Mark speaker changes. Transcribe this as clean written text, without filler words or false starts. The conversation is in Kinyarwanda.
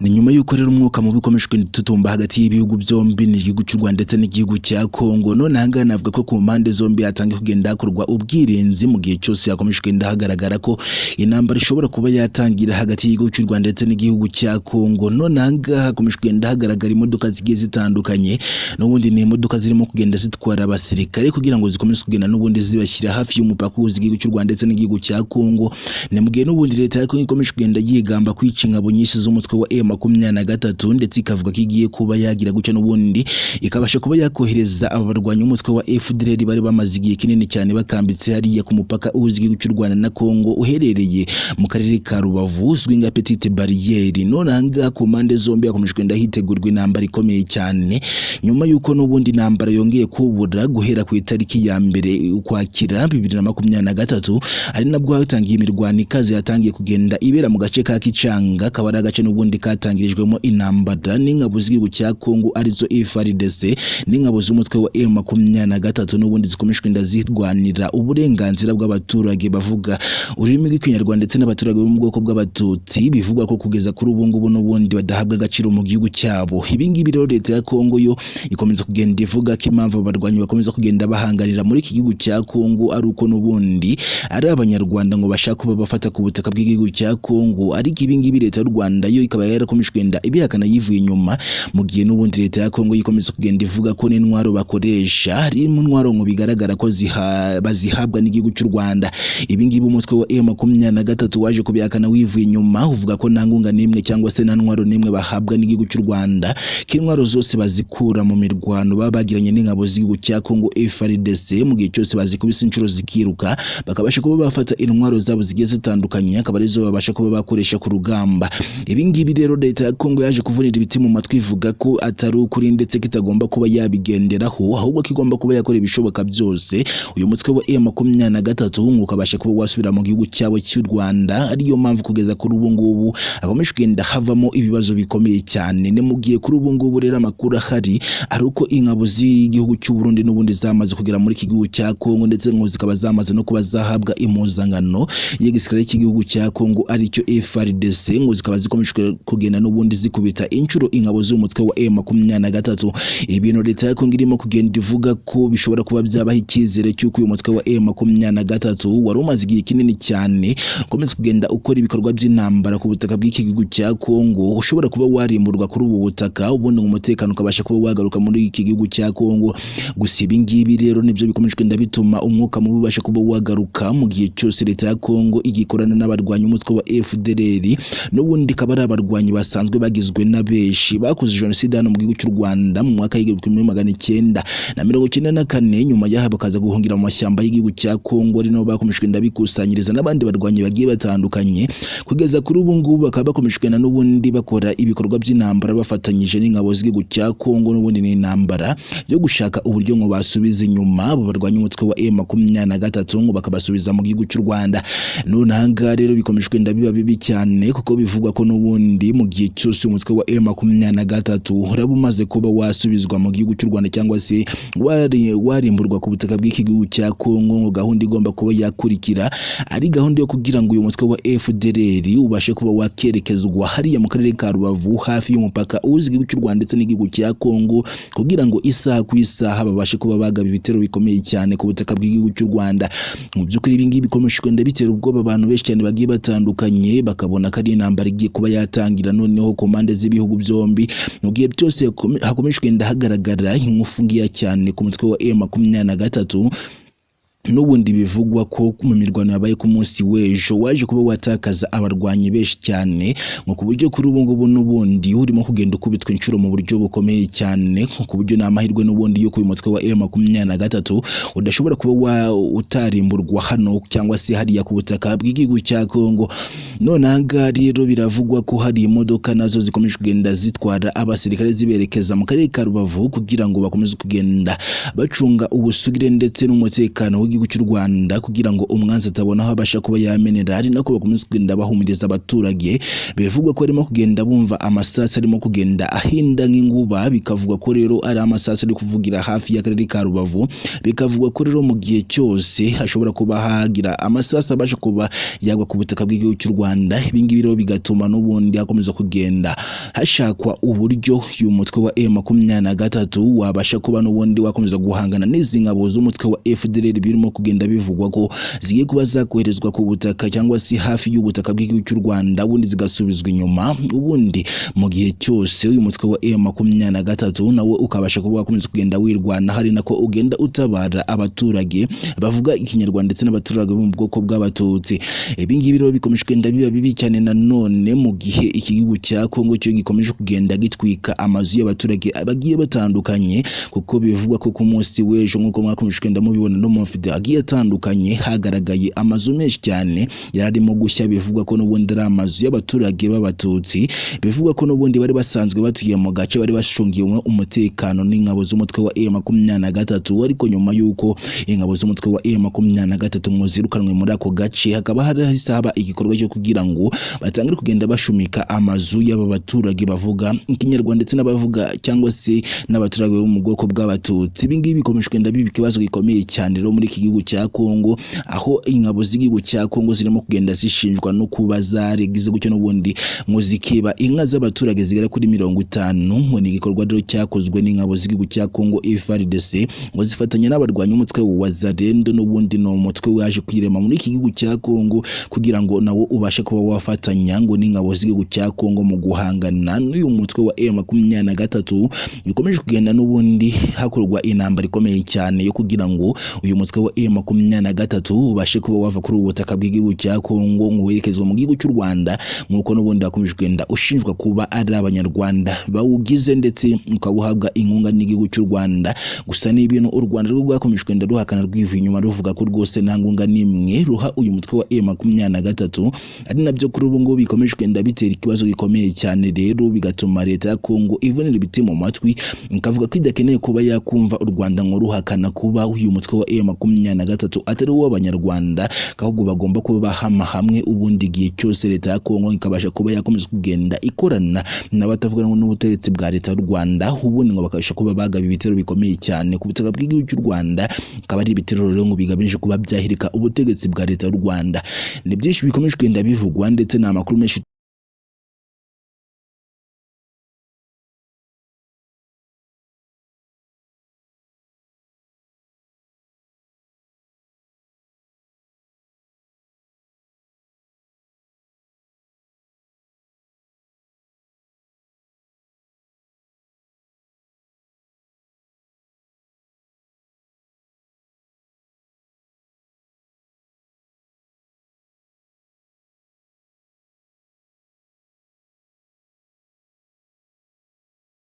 Speaker 1: Ni nyuma y'uko rero umwuka mubi ukomejwe tutumba hagati y'ibihugu byombi n'igihugu cy'u Rwanda ndetse n'igihugu cya Kongo. None hanga navuga ko ku mpande zombi hatangiye kugenda hakorwa ubwirinzi mu gihe cyose yakomejwe ndahagaragara ko intambara ishobora kuba yatangira hagati y'igihugu cy'u Rwanda ndetse n'igihugu cya Kongo. None hanga hakomejwe ndahagaragara imodoka zigiye zitandukanye, n'ubundi ni imodoka zirimo kugenda zitwara abasirikare kugira ngo zikomeze kugenda n'ubundi zibashyira hafi y'umupaka w'igihugu cy'u Rwanda ndetse n'igihugu cya Kongo. Ni mu gihe n'ubundi leta ya Kongo ikomeje kugenda yigamba kwica ingabo nyinshi z'umutwe wa M23 ndetse ikavuga ko igiye kuba yagira gucya n'ubundi ikabasha kuba yakohereza abarwanya umutwe wa FDLR bari bamaze igihe kinini cyane bakambitse hariya ku mupaka w'igihugu cy'u Rwanda na Kongo uherereye mu karere ka Rubavu uzwi nka Petite Barriere. None hanga ku mpande zombi hakomeje kwenda hitegurwa intambara ikomeye cyane nyuma y'uko n'ubundi intambara yongeye kubura guhera ku itariki ya mbere ukwakira 2023 ari nabwo hatangiye imirwano ikaze yatangiye kugenda ibera mu gace ka Kicanga kabara agace n'ubundi katangirijwemo intambara n'ingabo z'igihugu cya Kongo arizo FARDC n'ingabo z'umutwe wa M23 n'ubundi zikomeshwe ndazirwanira uburenganzira bw'abaturage bavuga ururimi rw'ikinyarwanda ndetse n'abaturage bo mu bwoko bw'abatutsi bivugwa ko kugeza kuri ubu ngubu n'ubundi badahabwa agaciro mu gihugu cyabo. Ibingibi rero leta ya Kongo yo ikomeza kugenda ivuga ko impamvu abarwanyi bakomeza kugenda bahangarira muri iki gihugu cya Kongo ari uko n'ubundi ari abanyarwanda ngo bashaka kuba bafata ku butaka bw'igihugu cya Kongo, ariko ibingibi leta y'u Rwanda yo ikaba yarakomeje kugenda ibihakana yivuye inyuma mu gihe n'ubundi leta ya Kongo ikomeza kugenda ivuga ko n'intwaro bakoresha ari mu ntwaro ngo bigaragara ko bazihabwa n'igihugu cy'u Rwanda. Ibingibi umutwe wa M23 waje kubihakana wivuye inyuma uvuga ko nta ngunga n'imwe cyangwa se nta ntwaro n'imwe bahabwa n'igihugu cy'u Rwanda, ko intwaro zose bazikura mu mirwano baba bagiranye n'ingabo z'igihugu cya Kongo FARDC mu gihe cyose bazikubise inshuro zikiruka bakabasha kuba bafata intwaro zabo zigiye zitandukanye akaba arizo babasha kuba bakoresha ku rugamba. Ibingibi rero leta ya Kongo yaje kuvunira ibiti mu matwi ivuga ko atari ukuri ndetse kitagomba kuba yabigenderaho ahubwo kigomba kuba yakora ibishoboka byose uyu mutwe wa M23 ukabasha kuba wasubira mu gihugu cyabo cy'u Rwanda. Ariyo mpamvu kugeza kuri ubu ngubu akomeje kugenda havamo ibibazo bikomeye cyane. Ne mugiye kuri ubu ngubu rero amakuru ahari ari uko ingabo z'igihugu cy'u Burundi n'ubundi zamaze kugera muri iki gihugu cya Kongo ndetse ngo zikaba zamaze no kuba zahabwa impuzangano y'igisirikare cy'igihugu cya Kongo aricyo FARDC ngo zikaba zikomeje kugenda n'ubundi zikubita inshuro ingabo z'umutwe wa M23. Ibintu leta ya Kongo irimo kugenda ivuga ko bishobora kuba byabaho icyizere cy'uko uyu mutwe wa M23 wari umaze igihe kinini cyane ukomeza kugenda ukora ibikorwa by'intambara ku butaka bw'iki gihugu cya Kongo ushobora kuba warimburwa kuri ubu butaka ubundi umutekano ukabasha kuba wagaruka muri iki gihugu cya Kongo. Gusa ibingibi rero nibyo bikomeje kugenda bituma umwuka mubi ubasha kuba wagaruka mu gihe cyose leta ya Kongo igikorana n'abarwanya umutwe wa FDLR n'ubundi kaba ari abarwanyi basanzwe bagizwe n'abeshi bakoze jenoside hano mu gihugu cy'u Rwanda mu mwaka w'1994 nyuma yaho bakaza guhungira mu mashyamba y'igihugu cya Kongo ari nabo bakomeje kugenda bikusanyiriza n'abandi barwanyi bagiye batandukanye kugeza kuri ubu ngubu bakaba bakomeje kugenda n'ubundi bakora ibikorwa by'intambara bafatanyije n'ingabo z'igihugu cya Kongo n'ubundi ni intambara yo gushaka uburyo ngo basubiza inyuma abo barwanya umutwe wa M23 ngo bakabasubiza mu gihugu cy'u Rwanda. None hanga rero bikomeje kugenda biba bibi cyane kuko bivugwa ko n'ubundi mu gihe cyose umutwe wa M23 uraba umaze kuba wasubizwa mu gihugu cy'u Rwanda cyangwa se warimburwa ku butaka bw'iki gihugu cya Kongo ngo gahunda igomba kuba yakurikira ari gahunda yo kugira ngo uyu mutwe wa FDLR ubashe kuba wakerekezwa hariya mu karere ka Rubavu hafi y'umupaka w'igihugu cy'u Rwanda ndetse n'igihugu cya Kongo kugira ngo isaha ku isaha babashe kuba bagaba ibitero bikomeye cyane ku butaka bw'igihugu cy'u Rwanda. Mu by'ukuri ibingibi bikomeje kugenda bitera ubwoba abantu benshi cyane bagiye batandukanye bakabona ko ari intambara igiye kuba yatangira noneho ku mpande z'ibihugu byombi mu gihe byose hakomeje kugenda hagaragara ingufu ngiya cyane ku mutwe wa M23. N'ubundi bivugwa ko mu mirwano yabaye ku munsi w'ejo waje kuba watakaza abarwanyi benshi cyane ngo ku buryo kuri ubu ngubu n'ubundi urimo kugenda ukubitwa inshuro mu buryo bukomeye cyane ku buryo n'amahirwe n'ubundi yuko uyu mutwe wa M23 udashobora kuba utarimburwa hano cyangwa se hariya ku butaka bw'igihugu cya Kongo. None hanga rero biravugwa ko hari imodoka nazo zikomeje kugenda zitwara abasirikare ziberekeza mu karere ka Rubavu kugira ngo bakomeze kugenda bacunga ubusugire ndetse n'umutekano w'igihugu cy'u Rwanda kugira ngo umwanzi atabona aho abasha kuba yamenera, ari nako bakomeza kugenda bahumiriza abaturage. Bivugwa ko arimo kugenda bumva amasasi arimo kugenda ahinda nk'inguba, bikavugwa ko rero ari amasasi ari kuvugira hafi y'akarere ka Rubavu, bikavugwa ko rero mu gihe cyose hashobora kuba hagira amasasi abasha kuba yagwa ku butaka bw'igihugu cy'u Rwanda. Ibingibi rero bigatuma n'ubundi hakomeza kugenda hashakwa uburyo uyu mutwe wa M23 wabasha kuba n'ubundi wakomeza guhangana n'izi ngabo z'umutwe wa FDLR birimo kugenda bivugwa ko zigiye kuba zakoherezwa ku butaka cyangwa se hafi y'ubutaka bw'igihugu cy'u Rwanda, ubundi zigasubizwa inyuma. Ubundi mu gihe cyose uyu mutwe wa M23 nawe ukabasha kuba wakomeza kugenda wirwana, hari nako ugenda utabara abaturage bavuga ikinyarwanda ndetse n'abaturage bo mu bwoko bw'abatutsi. Ibingibi rero bikomeje kugenda biba bibi cyane nanone mu gihe iki gihugu cya Kongo cyo gikomeje kugenda gitwika amazu y'abaturage bagiye batandukanye, kuko bivugwa ko ku munsi w'ejo nk'uko mwakomeje kugenda mubibona no mu video agiye atandukanye hagaragaye amazu menshi cyane yararimo gushya. Bivugwa ko n'ubundi ari amazu y'abaturage b'abatutsi, bivugwa ko n'ubundi bari basanzwe batuye mu gace bari bashungiwe umutekano n'ingabo z'umutwe wa M23, ariko nyuma y'uko ingabo z'umutwe wa M23 muzirukanwe muri ako gace, hakaba hari hisaba igikorwa cyo kugira ngo batangire kugenda bashumika amazu y'aba baturage bavuga ikinyarwanda ndetse n'abavuga cyangwa se n'abaturage bo mu bwoko bw'abatutsi. Ibingibi bikomeje kugenda biba ikibazo gikomeye cyane rero muri iki gihugu cya Kongo, aho ingabo z'igihugu cya Kongo zirimo kugenda zishinjwa no kuba zaregize gutyo n'ubundi ngo zikiba inka z'abaturage zigera kuri 50. Ngo ni igikorwa rero cyakozwe n'ingabo z'igihugu cya Kongo FARDC ngo zifatanya n'abarwanya umutwe wa Wazalendo, n'ubundi no mutwe waje kwirema muri iki gihugu cya Kongo kugira ngo nawo ubashe kuba wafatanya ngo n'ingabo z'igihugu cya Kongo mu guhangana n'uyu mutwe wa M23. Bikomeje kugenda n'ubundi hakorwa intambara ikomeye cyane yo kugira ngo uyu mutwe wa M23 ubashe kuba wava kuri ubutaka bw'igihugu cya Kongo ngo werekezwe mu gihugu cy'u Rwanda, nk'uko n'ubundi hakomeje kugenda ushinjwa kuba ari abanyarwanda bawugize ndetse ukabuhabwa inkunga n'igihugu cy'u Rwanda. Gusa n'ibintu u Rwanda rwo rwakomeje kugenda ruhakana rwivuye inyuma ruvuga ko rwose nta nkunga n'imwe ruha uyu mutwe wa M23, ari nabyo kuri ubu ngo bikomeje kugenda bitera ikibazo gikomeye cyane rero, bigatuma leta ya Kongo ivunira ibiti mu matwi ikavuga ko idakeneye kuba yakumva u Rwanda ngo ruhakana kuba uyu mutwe wa M23 atari uw'abanyarwanda, ahubwo bagomba kuba bahama hamwe. Ubundi igihe cyose leta ya Kongo ikabasha kuba yakomeza kugenda ikorana n'abatavuga n'ubutegetsi bwa leta y'u Rwanda, ubundi ngo bakabasha kuba bagaba ibitero bikomeye cyane ku butaka bw'igihugu cy'u Rwanda, akaba ari ibitero rero ngo bigamije kuba byahirika ubutegetsi bwa leta y'u Rwanda. Ni byinshi bikomeje kugenda bivugwa ndetse n'amakuru menshi